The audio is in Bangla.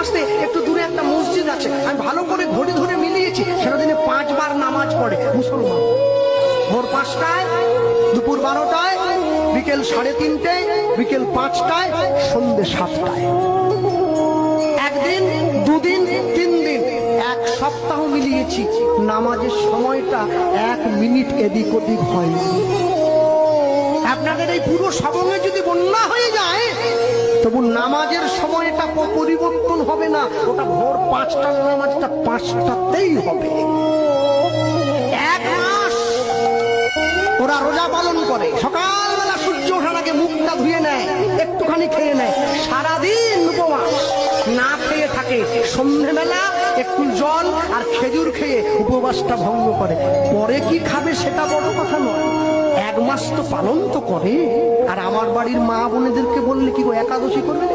আসতে একটু দূরে একটা মসজিদ আছে, আমি ভালো করে ঘড়ি ধরে মিলিয়েছি, সেটা দিনে 5 বার নামাজ পড়ে মুসলমান। ভোর 5টায়, দুপুর 12টায়, বিকেল 3:30টায়, বিকেল 5টায়, সন্ধ্যে 7টায়। একদিন, দুদিন, 3 দিন, 1 সপ্তাহ মিলিয়েছি, নামাজের সময়টা 1 মিনিট এদিক ওদিক হয়নি। আপনাদের এই পুরো সবঙ্গে যদি বন্যা হয়ে যায়, তবু নামাজের সময়টা পরিবর্তন হবে না। ওটা ভোর 5টার নামাজটা 5টাতেই হবে। 1 মাস ওরা রোজা পালন করে, সকালবেলা সূর্য ওঠার আগে মুখটা ধুয়ে নেয়, একটুখানি খেয়ে নেয়, সারাদিন উপবাস না খেয়ে থাকে, সন্ধ্যেবেলা একটু জল আর খেজুর খেয়ে উপবাসটা ভঙ্গ করে। পরে কি খাবে সেটা বড় কথা নয়, 1 মাস তো পালন তো করে। আর আমার বাড়ির মা বোনেদেরকে বললে কি গো, একাদশী করবে?